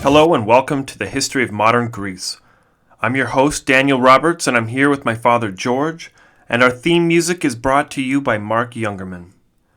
Hello and welcome to the History of Modern Greece. I'm your host, Daniel Roberts, and I'm here with my father, George, and our theme music is brought to you by Mark Youngerman.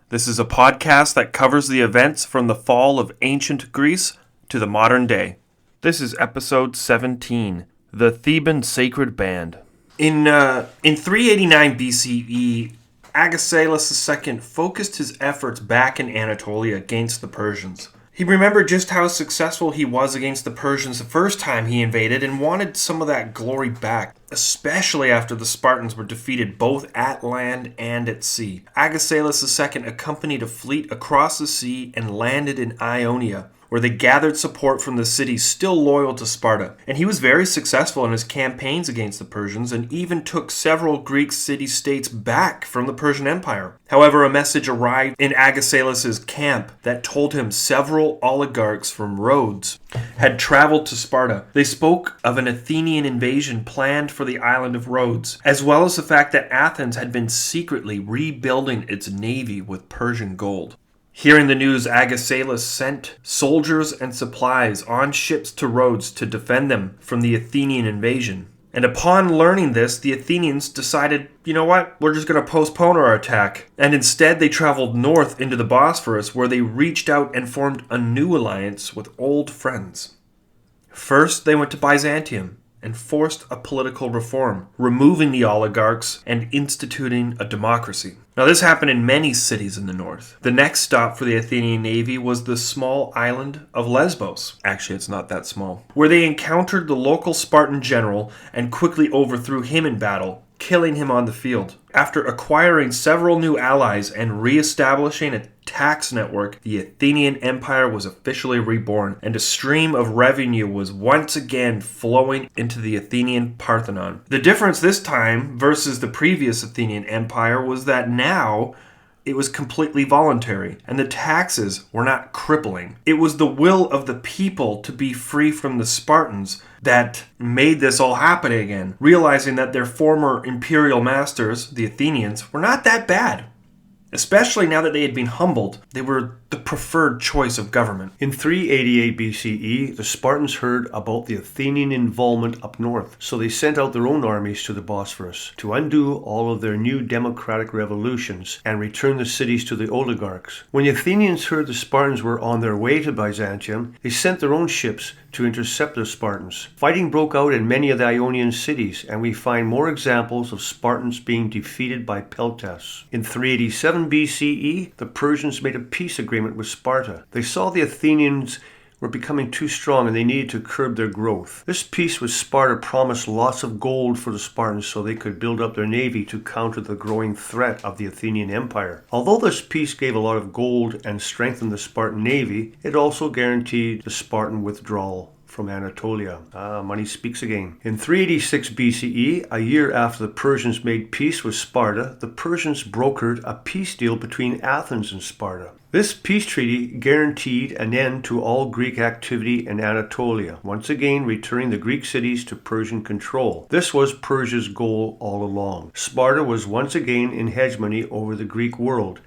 This is a podcast that covers the events from the fall of ancient Greece to the modern day. This is episode 17, the Theban Sacred Band. In 389 BCE, Agesilaus II focused his efforts back in Anatolia against the Persians. He remembered just how successful he was against the Persians the first time he invaded and wanted some of that glory back, especially after the Spartans were defeated both at land and at sea. Agesilaus II accompanied a fleet across the sea and landed in Ionia, where they gathered support from the cities still loyal to Sparta. And he was very successful in his campaigns against the Persians and even took several Greek city-states back from the Persian Empire. However, a message arrived in Agesilaus' camp that told him several oligarchs from Rhodes had traveled to Sparta. They spoke of an Athenian invasion planned for the island of Rhodes, as well as the fact that Athens had been secretly rebuilding its navy with Persian gold. Hearing the news, Agesilaus sent soldiers and supplies on ships to Rhodes to defend them from the Athenian invasion. And upon learning this, the Athenians decided, you know what, we're just going to postpone our attack. And instead, they traveled north into the Bosphorus, where they reached out and formed a new alliance with old friends. First, they went to Byzantium and forced a political reform, removing the oligarchs and instituting a democracy. Now, this happened in many cities in the north. The next stop for the Athenian navy was the small island of Lesbos. Actually, it's not that small. Where they encountered the local Spartan general and quickly overthrew him in battle, killing him on the field. After acquiring several new allies and re-establishing a tax network, the Athenian Empire was officially reborn, and a stream of revenue was once again flowing into the Athenian Parthenon. The difference this time versus the previous Athenian Empire was that now it was completely voluntary, and the taxes were not crippling. It was the will of the people to be free from the Spartans that made this all happen again, realizing that their former imperial masters, the Athenians, were not that bad. Especially now that they had been humbled, they were the preferred choice of government. In 388 BCE, the Spartans heard about the Athenian involvement up north, so they sent out their own armies to the Bosphorus to undo all of their new democratic revolutions and return the cities to the oligarchs. When the Athenians heard the Spartans were on their way to Byzantium, they sent their own ships to intercept the Spartans. Fighting broke out in many of the Ionian cities, and we find more examples of Spartans being defeated by peltasts. In 387 BCE, the Persians made a peace agreement with Sparta. They saw the Athenians were becoming too strong and they needed to curb their growth. This peace with Sparta promised lots of gold for the Spartans so they could build up their navy to counter the growing threat of the Athenian Empire. Although this peace gave a lot of gold and strengthened the Spartan navy, it also guaranteed the Spartan withdrawal from Anatolia. Money speaks again. In 386 BCE, a year after the Persians made peace with Sparta, the Persians brokered a peace deal between Athens and Sparta. This peace treaty guaranteed an end to all Greek activity in Anatolia, once again returning the Greek cities to Persian control. This was Persia's goal all along. Sparta was once again in hegemony over the Greek world,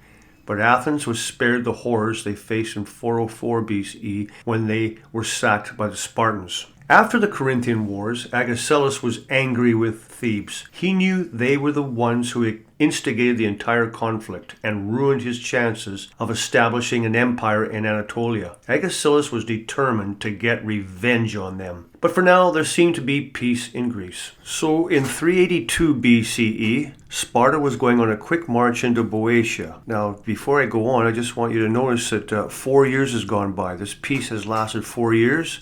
but Athens was spared the horrors they faced in 404 BCE when they were sacked by the Spartans. After the Corinthian Wars, Agesilaus was angry with Thebes. He knew they were the ones who instigated the entire conflict and ruined his chances of establishing an empire in Anatolia. Agesilaus was determined to get revenge on them. But for now, there seemed to be peace in Greece. So in 382 BCE, Sparta was going on a quick march into Boeotia. Now, before I go on, I just want you to notice that 4 years has gone by. This peace has lasted 4 years.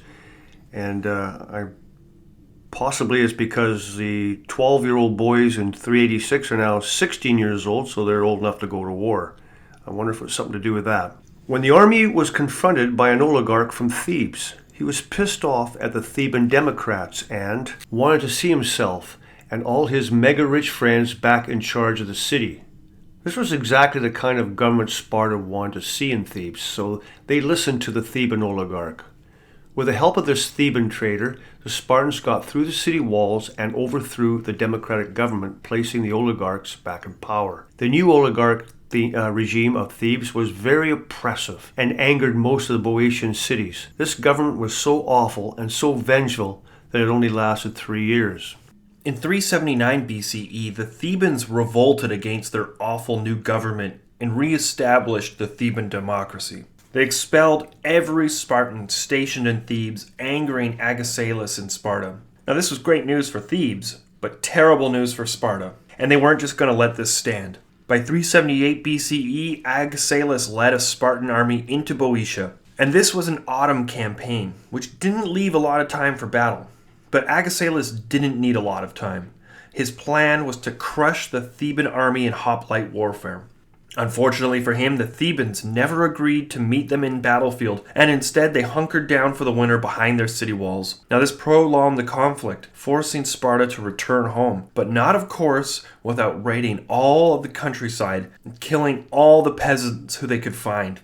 And possibly it's because the 12-year-old boys in 386 are now 16 years old, so they're old enough to go to war. I wonder if it was something to do with that. When the army was confronted by an oligarch from Thebes, he was pissed off at the Theban Democrats and wanted to see himself and all his mega-rich friends back in charge of the city. This was exactly the kind of government Sparta wanted to see in Thebes, so they listened to the Theban oligarch. With the help of this Theban trader, the Spartans got through the city walls and overthrew the democratic government, placing the oligarchs back in power. The new oligarch The regime of Thebes was very oppressive and angered most of the Boeotian cities. This government was so awful and so vengeful that it only lasted 3 years. In 379 BCE, the Thebans revolted against their awful new government and re-established the Theban democracy. They expelled every Spartan stationed in Thebes, angering Agesilaus in Sparta. Now this was great news for Thebes, but terrible news for Sparta. And they weren't just going to let this stand. By 378 BCE, Agesilaus led a Spartan army into Boeotia. And this was an autumn campaign, which didn't leave a lot of time for battle. But Agesilaus didn't need a lot of time. His plan was to crush the Theban army in hoplite warfare. Unfortunately for him, the Thebans never agreed to meet them in battlefield, and instead they hunkered down for the winter behind their city walls. Now this prolonged the conflict, forcing Sparta to return home, but not of course without raiding all of the countryside and killing all the peasants who they could find.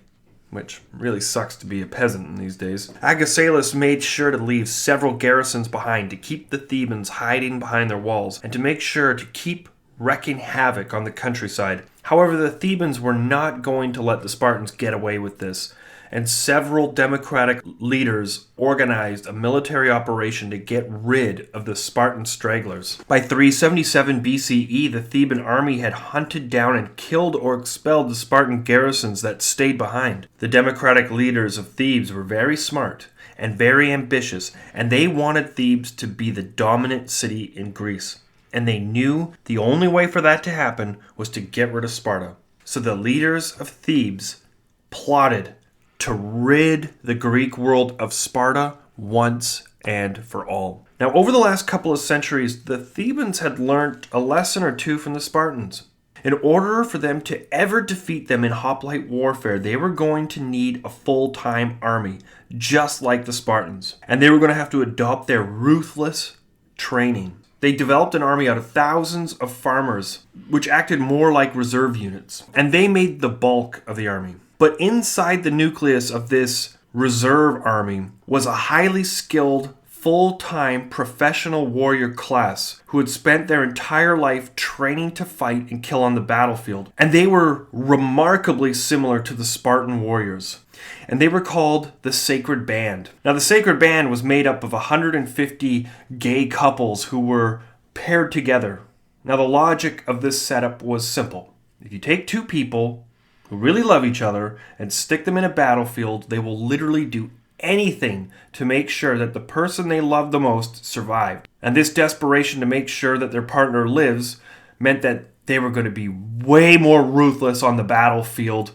Which really sucks to be a peasant in these days. Agesilaus made sure to leave several garrisons behind to keep the Thebans hiding behind their walls and to make sure to keep wreaking havoc on the countryside. However, the Thebans were not going to let the Spartans get away with this, and several democratic leaders organized a military operation to get rid of the Spartan stragglers. By 377 BCE, the Theban army had hunted down and killed or expelled the Spartan garrisons that stayed behind. The democratic leaders of Thebes were very smart and very ambitious, and they wanted Thebes to be the dominant city in Greece. And they knew the only way for that to happen was to get rid of Sparta. So the leaders of Thebes plotted to rid the Greek world of Sparta once and for all. Now, over the last couple of centuries, the Thebans had learned a lesson or two from the Spartans. In order for them to ever defeat them in hoplite warfare, they were going to need a full-time army, just like the Spartans. And they were going to have to adopt their ruthless training. They developed an army out of thousands of farmers, which acted more like reserve units, and they made the bulk of the army. But inside the nucleus of this reserve army was a highly skilled, full-time professional warrior class who had spent their entire life training to fight and kill on the battlefield. And they were remarkably similar to the Spartan warriors. And they were called the Sacred Band. Now, the Sacred Band was made up of 150 gay couples who were paired together. Now, the logic of this setup was simple. If you take two people who really love each other and stick them in a battlefield, they will literally do anything to make sure that the person they love the most survived. And this desperation to make sure that their partner lives meant that they were going to be way more ruthless on the battlefield.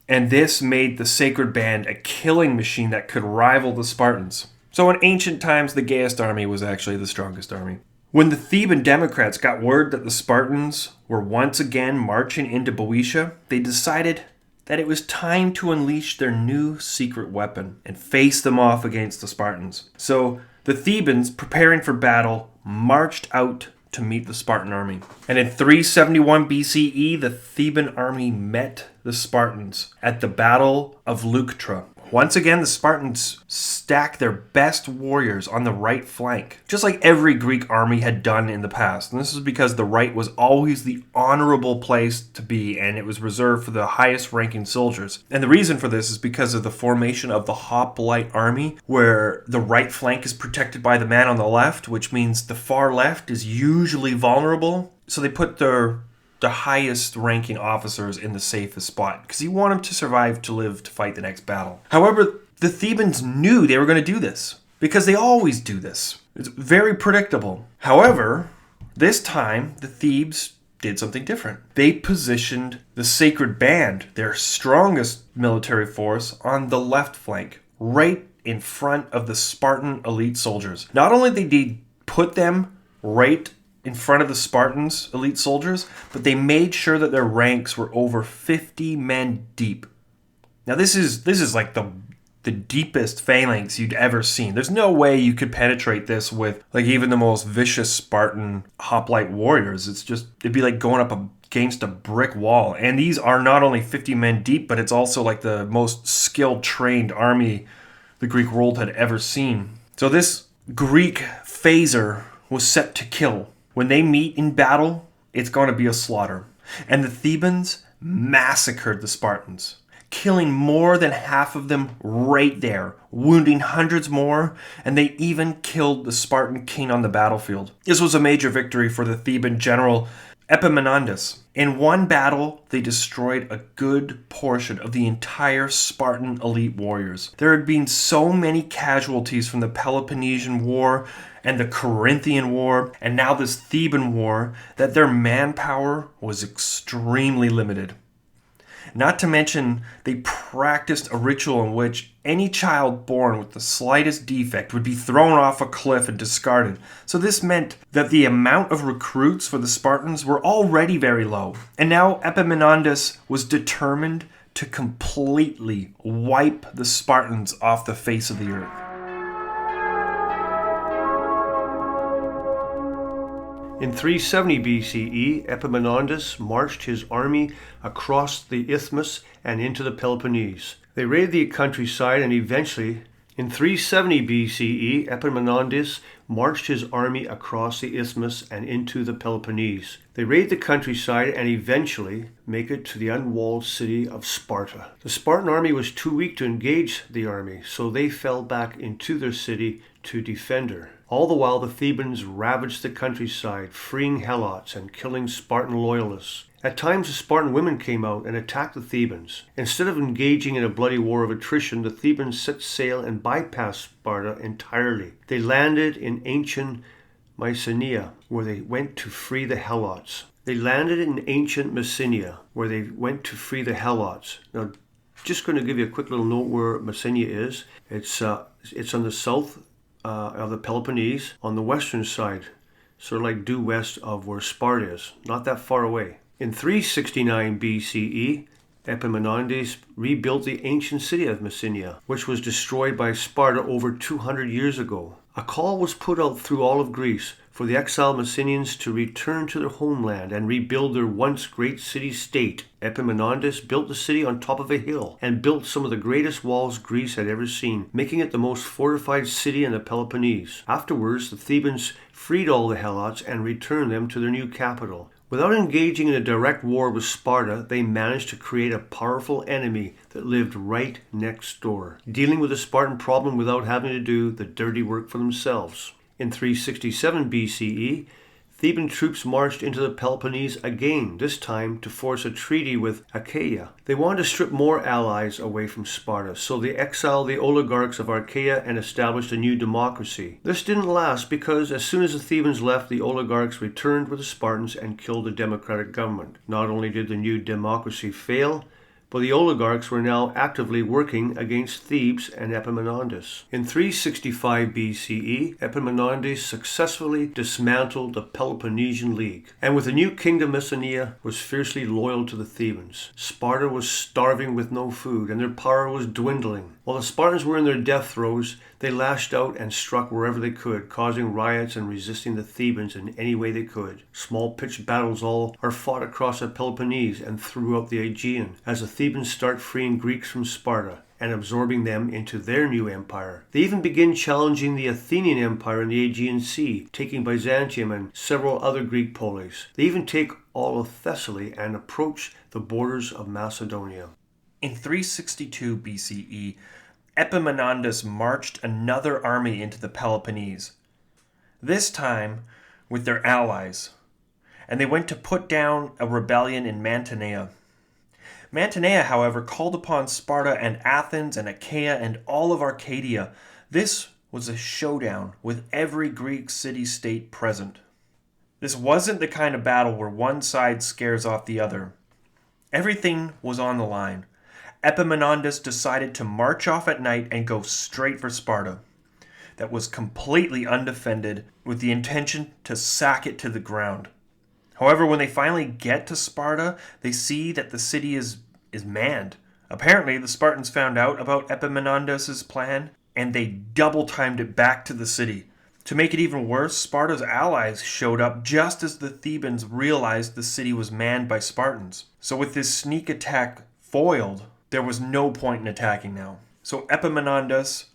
And this made the Sacred Band a killing machine that could rival the Spartans. So in ancient times, the gayest army was actually the strongest army. When the Theban Democrats got word that the Spartans were once again marching into Boeotia, they decided that it was time to unleash their new secret weapon and face them off against the Spartans. So the Thebans, preparing for battle, marched out to meet the Spartan army. And in 371 BCE, the Theban army met the Spartans at the Battle of Leuctra. Once again, the Spartans stacked their best warriors on the right flank, just like every Greek army had done in the past. And this is because the right was always the honorable place to be, and it was reserved for the highest ranking soldiers. And the reason for this is because of the formation of the hoplite army, where the right flank is protected by the man on the left, which means the far left is usually vulnerable. So they put the highest ranking officers in the safest spot because you want them to survive to live to fight the next battle. However, the Thebans knew they were going to do this because they always do this. It's very predictable. However, this time the Thebes did something different. They positioned the Sacred Band, their strongest military force, on the left flank, right in front of the Spartan elite soldiers. Not only did they put them right in front of the Spartans' elite soldiers, but they made sure that their ranks were over 50 men deep. Now this is like the deepest phalanx you'd ever seen. There's no way you could penetrate this with like even the most vicious Spartan hoplite warriors. It'd be like going up against a brick wall. And these are not only 50 men deep, but it's also like the most skilled, trained army the Greek world had ever seen. So this Greek phaser was set to kill. When they meet in battle, it's going to be a slaughter. And the Thebans, massacred the Spartans, killing more than half of them right there, wounding hundreds more, and they even killed the Spartan king on the battlefield. This was a major victory for the Theban general Epaminondas. In one battle, they destroyed a good portion of the entire Spartan elite warriors. There had been so many casualties from the Peloponnesian War and the Corinthian War, and now this Theban War, that their manpower was extremely limited. Not to mention, they practiced a ritual in which any child born with the slightest defect would be thrown off a cliff and discarded. So this meant that the amount of recruits for the Spartans were already very low. And now Epaminondas was determined to completely wipe the Spartans off the face of the earth. In 370 BCE, Epaminondas marched his army across the isthmus and into the Peloponnese. They raided the countryside and eventually, in 370 BCE, Epaminondas marched his army across the isthmus and into the Peloponnese. They raid the countryside and eventually make it to the unwalled city of Sparta. The Spartan army was too weak to engage the army, so they fell back into their city to defend her. All the while, the Thebans ravaged the countryside, freeing Helots and killing Spartan loyalists. At times, the Spartan women came out and attacked the Thebans. Instead of engaging in a bloody war of attrition, the Thebans set sail and bypassed Sparta entirely. They landed in ancient Mycenae, where they went to free the Helots. Now, just going to give you a quick little note where Messenia is. It's on the south of the Peloponnese, on the western side, sort of like due west of where Sparta is, not that far away. In 369 BCE, Epaminondas rebuilt the ancient city of Messenia, which was destroyed by Sparta over 200 years ago. A call was put out through all of Greece for the exiled Messenians to return to their homeland and rebuild their once great city-state. Epaminondas built the city on top of a hill and built some of the greatest walls Greece had ever seen, making it the most fortified city in the Peloponnese. Afterwards, the Thebans freed all the Helots and returned them to their new capital. Without engaging in a direct war with Sparta, they managed to create a powerful enemy that lived right next door, dealing with the Spartan problem without having to do the dirty work for themselves. In 367 BCE, Theban troops marched into the Peloponnese again, this time to force a treaty with Achaia. They wanted to strip more allies away from Sparta, so they exiled the oligarchs of Achaia and established a new democracy. This didn't last because as soon as the Thebans left, the oligarchs returned with the Spartans and killed the democratic government. Not only did the new democracy fail, but the oligarchs were now actively working against Thebes and Epaminondas. In 365 BCE, Epaminondas successfully dismantled the Peloponnesian League, and with the new kingdom Messenia was fiercely loyal to the Thebans. Sparta was starving with no food, and their power was dwindling. While the Spartans were in their death throes, they lashed out and struck wherever they could, causing riots and resisting the Thebans in any way they could. Small pitched battles all are fought across the Peloponnese and throughout the Aegean, as the Thebans start freeing Greeks from Sparta and absorbing them into their new empire. They even begin challenging the Athenian Empire in the Aegean Sea, taking Byzantium and several other Greek polis. They even take all of Thessaly and approach the borders of Macedonia. In 362 BCE, Epaminondas marched another army into the Peloponnese, this time with their allies, and they went to put down a rebellion in Mantinea. Mantinea, however, called upon Sparta and Athens and Achaia and all of Arcadia. This was a showdown with every Greek city-state present. This wasn't the kind of battle where one side scares off the other. Everything was on the line. Epaminondas decided to march off at night and go straight for Sparta, that was completely undefended, with the intention to sack it to the ground. However, when they finally get to Sparta, they see that the city is manned. Apparently, the Spartans found out about Epaminondas' plan, and they double-timed it back to the city. To make it even worse, Sparta's allies showed up just as the Thebans realized the city was manned by Spartans. So with this sneak attack foiled, there was no point in attacking now. So Epaminondas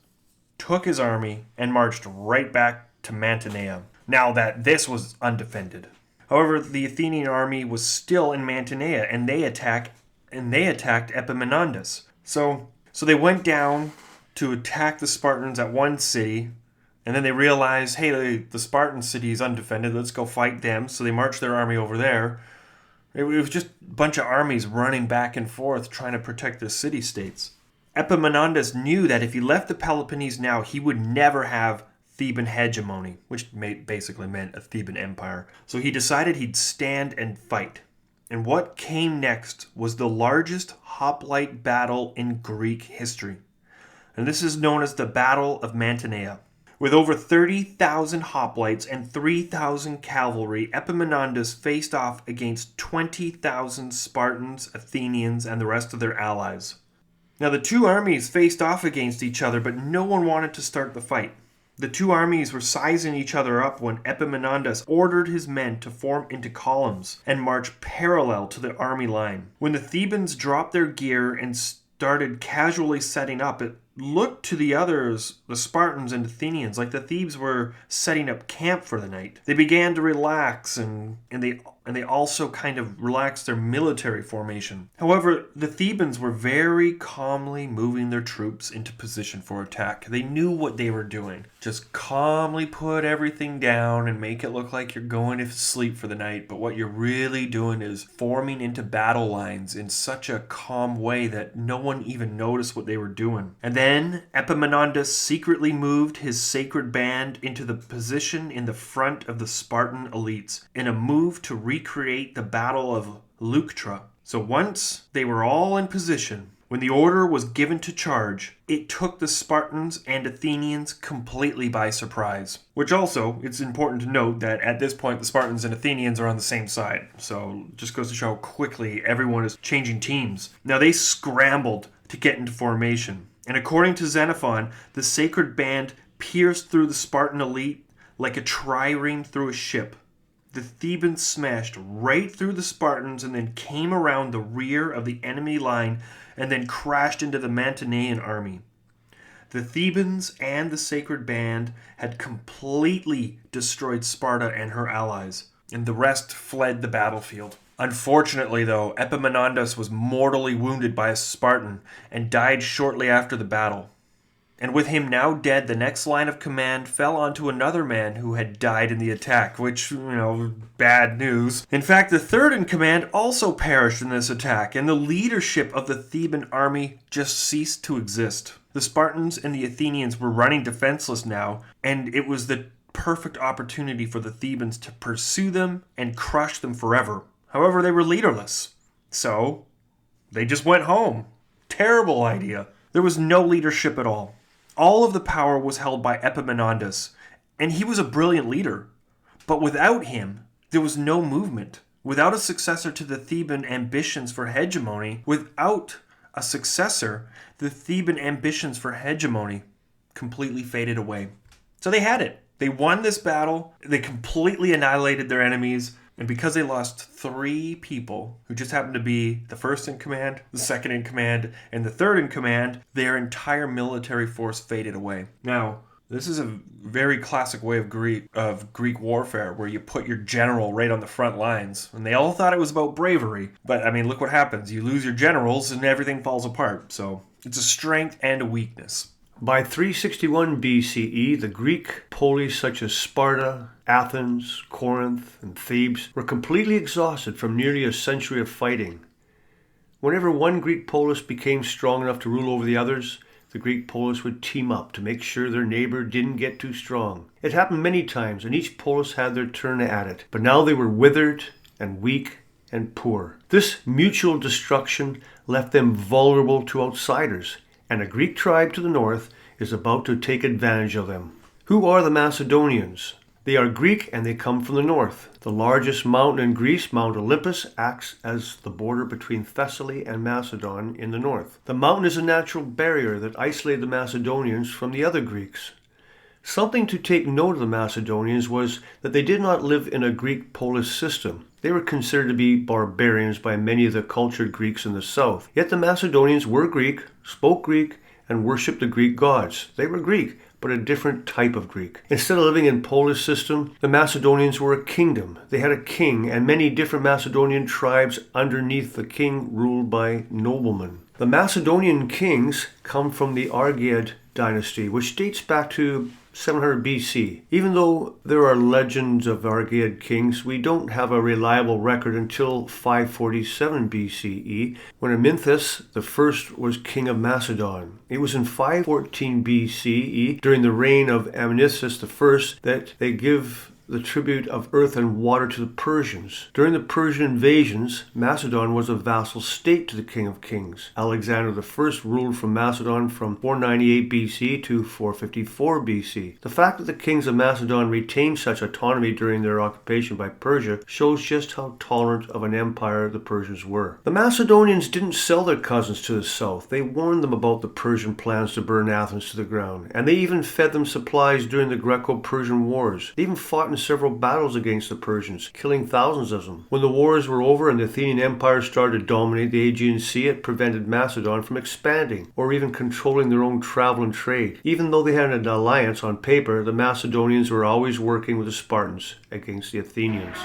took his army and marched right back to Mantinea, now that this was undefended. However, the Athenian army was still in Mantinea, and they attacked Epaminondas. So they went down to attack the Spartans at one city, and then they realized, hey, the Spartan city is undefended, let's go fight them. So they marched their army over there. It was just a bunch of armies running back and forth trying to protect their city-states. Epaminondas knew that if he left the Peloponnese now, he would never have Theban Hegemony, which basically meant a Theban empire. So he decided he'd stand and fight. And what came next was the largest hoplite battle in Greek history. And this is known as the Battle of Mantinea. With over 30,000 hoplites and 3,000 cavalry, Epaminondas faced off against 20,000 Spartans, Athenians, and the rest of their allies. Now the two armies faced off against each other, but no one wanted to start the fight. The two armies were sizing each other up when Epaminondas ordered his men to form into columns and march parallel to the army line. When the Thebans dropped their gear and started casually setting up, it looked to the others, the Spartans and Athenians, like the Thebes were setting up camp for the night. They began to relax, and they also kind of relaxed their military formation. However, the Thebans were very calmly moving their troops into position for attack. They knew what they were doing. Just calmly put everything down and make it look like you're going to sleep for the night, but what you're really doing is forming into battle lines in such a calm way that no one even noticed what they were doing. And then Epaminondas secretly moved his sacred band into the position in the front of the Spartan elites in a move to recreate the Battle of Leuctra. So once they were all in position, when the order was given to charge, it took the Spartans and Athenians completely by surprise. Which also, it's important to note that at this point the Spartans and Athenians are on the same side. So it just goes to show how quickly everyone is changing teams. Now they scrambled to get into formation. And according to Xenophon, the sacred band pierced through the Spartan elite like a trireme through a ship. The Thebans smashed right through the Spartans and then came around the rear of the enemy line and then crashed into the Mantinean army. The Thebans and the sacred band had completely destroyed Sparta and her allies, and the rest fled the battlefield. Unfortunately, though, Epaminondas was mortally wounded by a Spartan and died shortly after the battle. And with him now dead, the next line of command fell onto another man who had died in the attack, which, bad news. In fact, the third in command also perished in this attack, and the leadership of the Theban army just ceased to exist. The Spartans and the Athenians were running defenseless now, and it was the perfect opportunity for the Thebans to pursue them and crush them forever. However, they were leaderless, so they just went home. Terrible idea. There was no leadership at all. All of the power was held by Epaminondas, and he was a brilliant leader. But without him, there was no movement. Without a successor to the Theban ambitions for hegemony, the Theban ambitions for hegemony completely faded away. So they had it. They won this battle. They completely annihilated their enemies. And because they lost 3 people, who just happened to be the first in command, the second in command, and the third in command, their entire military force faded away. Now, this is a very classic way of Greek warfare, where you put your general right on the front lines. And they all thought it was about bravery. But, look what happens. You lose your generals and everything falls apart. So, it's a strength and a weakness. By 361 BCE, the Greek polis such as Sparta, Athens, Corinth, and Thebes were completely exhausted from nearly a century of fighting. Whenever one Greek polis became strong enough to rule over the others, the Greek polis would team up to make sure their neighbor didn't get too strong. It happened many times, and each polis had their turn at it. But now they were withered and weak and poor. This mutual destruction left them vulnerable to outsiders, and a Greek tribe to the north is about to take advantage of them. Who are the Macedonians? They are Greek and they come from the north. The largest mountain in Greece, Mount Olympus, acts as the border between Thessaly and Macedon in the north. The mountain is a natural barrier that isolated the Macedonians from the other Greeks. Something to take note of the Macedonians was that they did not live in a Greek polis system. They were considered to be barbarians by many of the cultured Greeks in the south. Yet the Macedonians were Greek, spoke Greek, and worshipped the Greek gods. They were Greek, but a different type of Greek. Instead of living in Polish system, the Macedonians were a kingdom. They had a king and many different Macedonian tribes underneath the king ruled by noblemen. The Macedonian kings come from the Argead dynasty, which dates back to 700 BC. Even though there are legends of Argead kings, we don't have a reliable record until 547 BCE, when Amyntas I was king of Macedon. It was in 514 BCE, during the reign of Amyntas I, that they give the tribute of earth and water to the Persians. During the Persian invasions, Macedon was a vassal state to the King of Kings. Alexander I ruled from Macedon from 498 BC to 454 BC. The fact that the kings of Macedon retained such autonomy during their occupation by Persia shows just how tolerant of an empire the Persians were. The Macedonians didn't sell their cousins to the south. They warned them about the Persian plans to burn Athens to the ground, and they even fed them supplies during the Greco-Persian Wars. They even fought in several battles against the Persians, killing thousands of them. When the wars were over and the Athenian Empire started to dominate the Aegean Sea, it prevented Macedon from expanding or even controlling their own travel and trade. Even though they had an alliance on paper, the Macedonians were always working with the Spartans against the Athenians.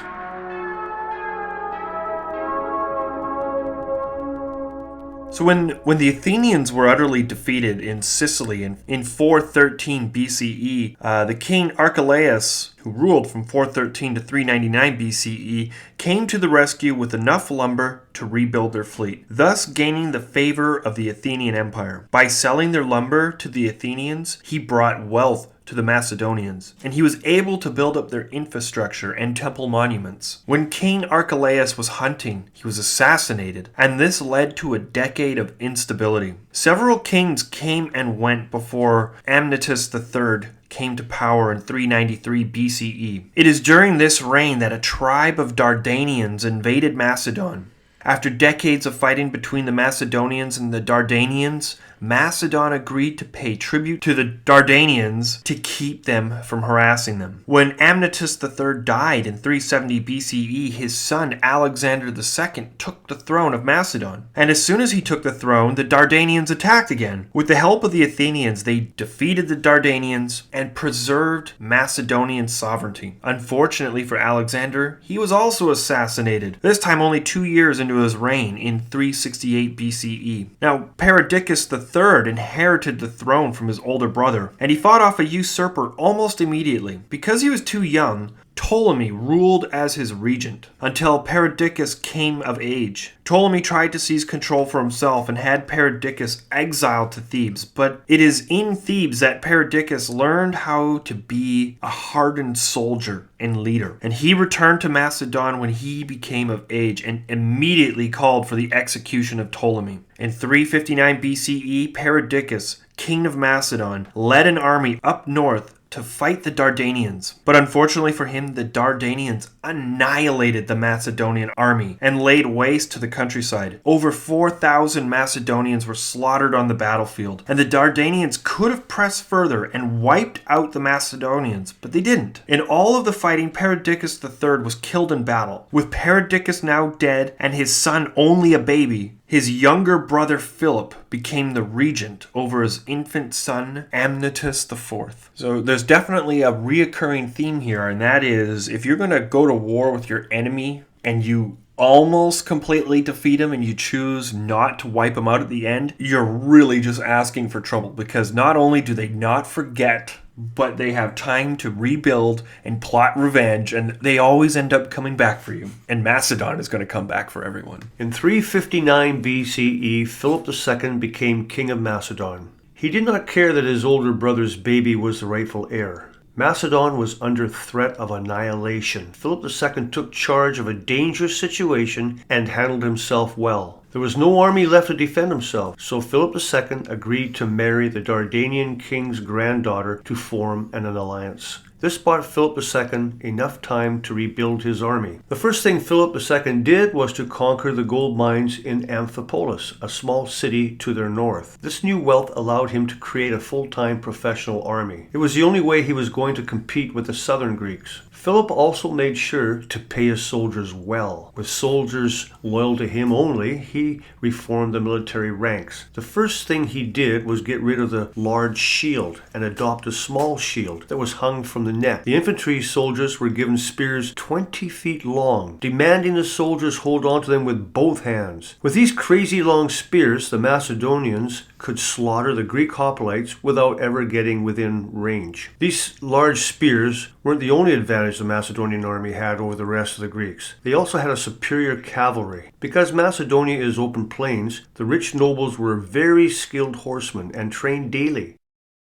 So when the Athenians were utterly defeated in Sicily in 413 BCE, the king Archelaus, who ruled from 413 to 399 BCE, came to the rescue with enough lumber to rebuild their fleet, thus gaining the favor of the Athenian Empire. By selling their lumber to the Athenians, he brought wealth to the Macedonians, and he was able to build up their infrastructure and temple monuments. When King Archelaus was hunting, he was assassinated, and this led to a decade of instability. Several kings came and went before Amyntas III came to power in 393 BCE. It is during this reign that a tribe of Dardanians invaded Macedon. After decades of fighting between the Macedonians and the Dardanians, Macedon agreed to pay tribute to the Dardanians to keep them from harassing them. When Amyntas III died in 370 BCE, his son Alexander II took the throne of Macedon. And as soon as he took the throne, the Dardanians attacked again. With the help of the Athenians, they defeated the Dardanians and preserved Macedonian sovereignty. Unfortunately for Alexander, he was also assassinated, this time only 2 years into his reign in 368 BCE. Now, Perdiccas III inherited the throne from his older brother, and he fought off a usurper almost immediately. Because he was too young, Ptolemy ruled as his regent until Perdiccas came of age. Ptolemy tried to seize control for himself and had Perdiccas exiled to Thebes, but it is in Thebes that Perdiccas learned how to be a hardened soldier and leader. And he returned to Macedon when he became of age and immediately called for the execution of Ptolemy. In 359 BCE, Perdiccas, king of Macedon, led an army up north to fight the Dardanians. But unfortunately for him, the Dardanians annihilated the Macedonian army and laid waste to the countryside. Over 4,000 Macedonians were slaughtered on the battlefield, and the Dardanians could have pressed further and wiped out the Macedonians, but they didn't. In all of the fighting, Perdiccas III was killed in battle. With Perdiccas now dead and his son only a baby, his younger brother Philip became the regent over his infant son Amyntas IV. So there's definitely a reoccurring theme here, and that is if you're going to go to war with your enemy and you almost completely defeat him and you choose not to wipe him out at the end, you're really just asking for trouble, because not only do they not forget, but they have time to rebuild and plot revenge, and they always end up coming back for you. And Macedon is going to come back for everyone. In 359 BCE, Philip II became king of Macedon. He did not care that his older brother's baby was the rightful heir. Macedon was under threat of annihilation. Philip II took charge of a dangerous situation and handled himself well. There was no army left to defend himself, so Philip II agreed to marry the Dardanian king's granddaughter to form an alliance. This bought Philip II enough time to rebuild his army. The first thing Philip II did was to conquer the gold mines in Amphipolis, a small city to their north. This new wealth allowed him to create a full-time professional army. It was the only way he was going to compete with the southern Greeks. Philip also made sure to pay his soldiers well. With soldiers loyal to him only, he reformed the military ranks. The first thing he did was get rid of the large shield and adopt a small shield that was hung from the neck. The infantry soldiers were given spears 20 feet long, demanding the soldiers hold on to them with both hands. With these crazy long spears, the Macedonians could slaughter the Greek hoplites without ever getting within range. These large spears weren't the only advantage the Macedonian army had over the rest of the Greeks. They also had a superior cavalry. Because Macedonia is open plains, the rich nobles were very skilled horsemen and trained daily.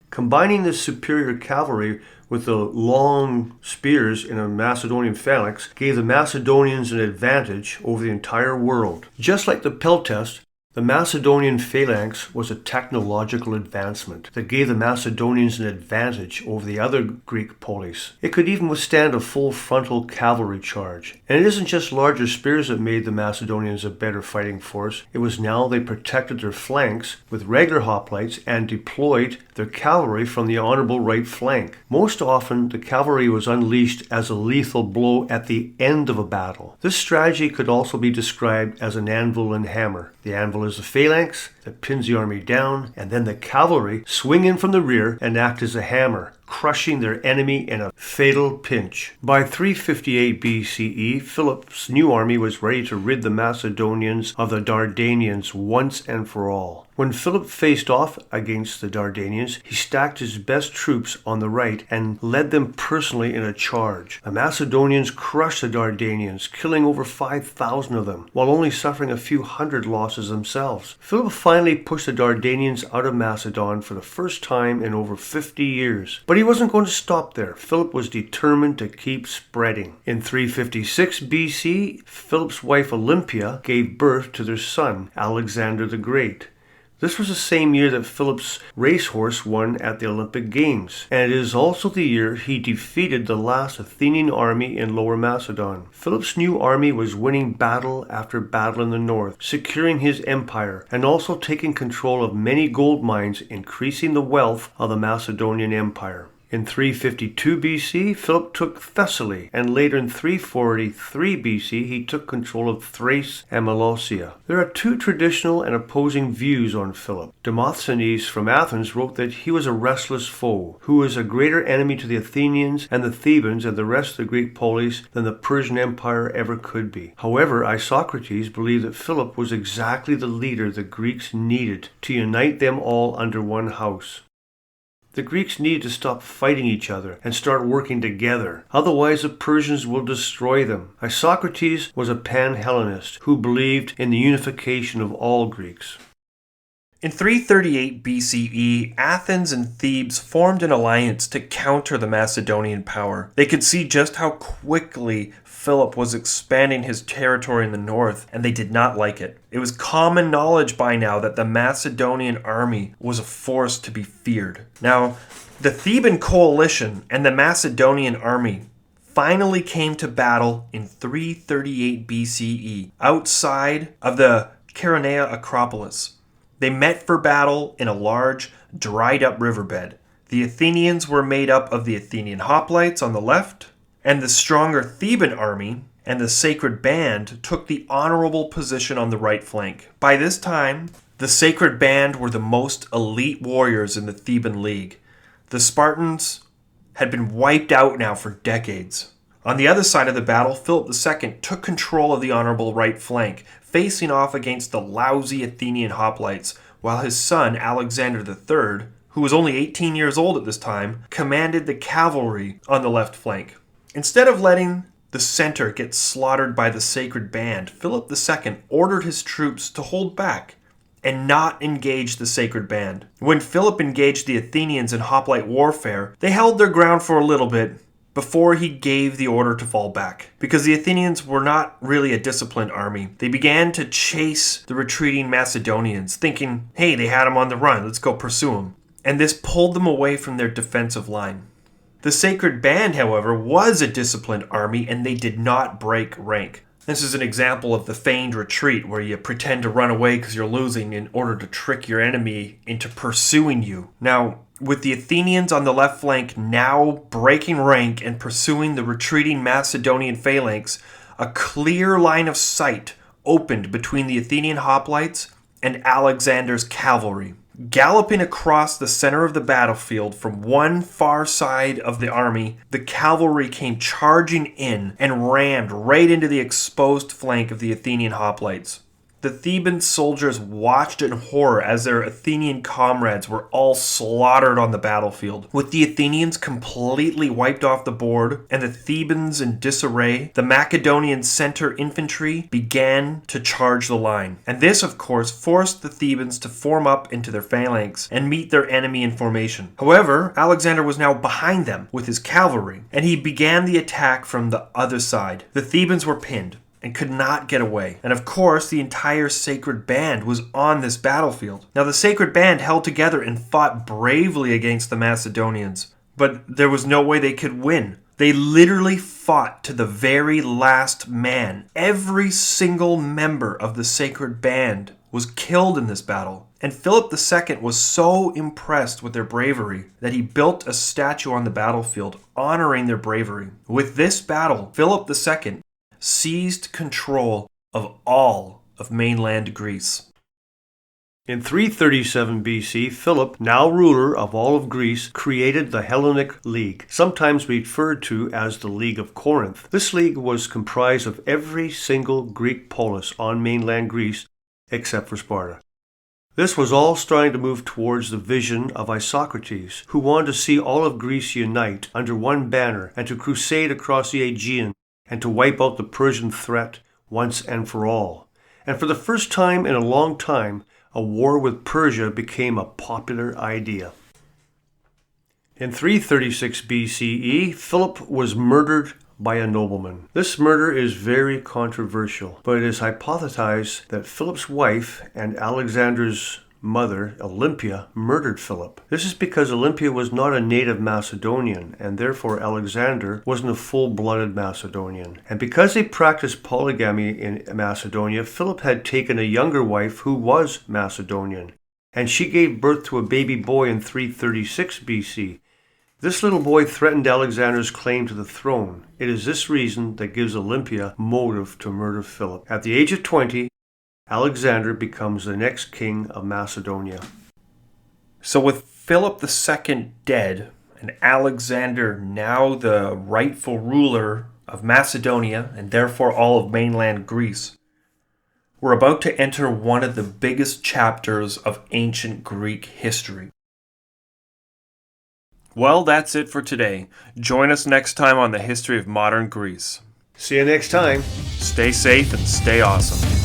Combining this superior cavalry with the long spears in a Macedonian phalanx gave the Macedonians an advantage over the entire world. Just like the peltest, the Macedonian phalanx was a technological advancement that gave the Macedonians an advantage over the other Greek polis. It could even withstand a full frontal cavalry charge. And it isn't just larger spears that made the Macedonians a better fighting force. It was now they protected their flanks with regular hoplites and deployed their cavalry from the honorable right flank. Most often, the cavalry was unleashed as a lethal blow at the end of a battle. This strategy could also be described as an anvil and hammer. The anvil is the phalanx that pins the army down, and then the cavalry swing in from the rear and act as a hammer, crushing their enemy in a fatal pinch. By 358 BCE, Philip's new army was ready to rid the Macedonians of the Dardanians once and for all. When Philip faced off against the Dardanians, he stacked his best troops on the right and led them personally in a charge. The Macedonians crushed the Dardanians, killing over 5,000 of them, while only suffering a few hundred losses themselves. Philip finally pushed the Dardanians out of Macedon for the first time in over 50 years. But he wasn't going to stop there. Philip was determined to keep spreading. In 356 BC, Philip's wife Olympia gave birth to their son, Alexander the Great. This was the same year that Philip's racehorse won at the Olympic Games, and it is also the year he defeated the last Athenian army in Lower Macedon. Philip's new army was winning battle after battle in the north, securing his empire, and also taking control of many gold mines, increasing the wealth of the Macedonian Empire. In 352 BC, Philip took Thessaly, and later in 343 BC, he took control of Thrace and Molossia. There are two traditional and opposing views on Philip. Demosthenes from Athens wrote that he was a restless foe, who was a greater enemy to the Athenians and the Thebans and the rest of the Greek polis than the Persian Empire ever could be. However, Isocrates believed that Philip was exactly the leader the Greeks needed to unite them all under one house. The Greeks needed to stop fighting each other and start working together. Otherwise, the Persians will destroy them. Isocrates was a pan-Hellenist who believed in the unification of all Greeks. In 338 BCE, Athens and Thebes formed an alliance to counter the Macedonian power. They could see just how quickly Philip was expanding his territory in the north, and they did not like it. It was common knowledge by now that the Macedonian army was a force to be feared. Now, the Theban coalition and the Macedonian army finally came to battle in 338 BCE outside of the Chaeronea Acropolis. They met for battle in a large, dried-up riverbed. The Athenians were made up of the Athenian hoplites on the left, and the stronger Theban army and the Sacred Band took the honorable position on the right flank. By this time, the Sacred Band were the most elite warriors in the Theban League. The Spartans had been wiped out now for decades. On the other side of the battle, Philip II took control of the honorable right flank, facing off against the lousy Athenian hoplites, while his son, Alexander III, who was only 18 years old at this time, commanded the cavalry on the left flank. Instead of letting the center get slaughtered by the Sacred Band, Philip II ordered his troops to hold back and not engage the Sacred Band. When Philip engaged the Athenians in hoplite warfare, they held their ground for a little bit before he gave the order to fall back. Because the Athenians were not really a disciplined army, they began to chase the retreating Macedonians, thinking, hey, they had them on the run, let's go pursue them. And this pulled them away from their defensive line. The Sacred Band, however, was a disciplined army, and they did not break rank. This is an example of the feigned retreat, where you pretend to run away because you're losing in order to trick your enemy into pursuing you. Now, with the Athenians on the left flank now breaking rank and pursuing the retreating Macedonian phalanx, a clear line of sight opened between the Athenian hoplites and Alexander's cavalry. Galloping across the center of the battlefield from one far side of the army, the cavalry came charging in and rammed right into the exposed flank of the Athenian hoplites. The Theban soldiers watched in horror as their Athenian comrades were all slaughtered on the battlefield. With the Athenians completely wiped off the board and the Thebans in disarray, the Macedonian center infantry began to charge the line. And this, of course, forced the Thebans to form up into their phalanx and meet their enemy in formation. However, Alexander was now behind them with his cavalry, and he began the attack from the other side. The Thebans were pinned and could not get away. And of course, the entire Sacred Band was on this battlefield. Now, the Sacred Band held together and fought bravely against the Macedonians, but there was no way they could win. They literally fought to the very last man. Every single member of the Sacred Band was killed in this battle. And Philip II was so impressed with their bravery that he built a statue on the battlefield honoring their bravery. With this battle, Philip II seized control of all of mainland Greece. In 337 BC, Philip, now ruler of all of Greece, created the Hellenic League, sometimes referred to as the League of Corinth. This league was comprised of every single Greek polis on mainland Greece except for Sparta. This was all starting to move towards the vision of Isocrates, who wanted to see all of Greece unite under one banner and to crusade across the Aegean and to wipe out the Persian threat once and for all. And for the first time in a long time, a war with Persia became a popular idea. In 336 BCE, Philip was murdered by a nobleman. This murder is very controversial, but it is hypothesized that Philip's wife and Alexander's mother, Olympia, murdered Philip. This is because Olympia was not a native Macedonian, and therefore Alexander wasn't a full-blooded Macedonian. And because they practiced polygamy in Macedonia, Philip had taken a younger wife who was Macedonian, and she gave birth to a baby boy in 336 BC. This little boy threatened Alexander's claim to the throne. It is this reason that gives Olympia motive to murder Philip. At the age of 20, Alexander becomes the next king of Macedonia. So with Philip II dead and Alexander now the rightful ruler of Macedonia and therefore all of mainland Greece, we're about to enter one of the biggest chapters of ancient Greek history. Well, that's it for today. Join us next time on the history of modern Greece. See you next time. Stay safe and stay awesome.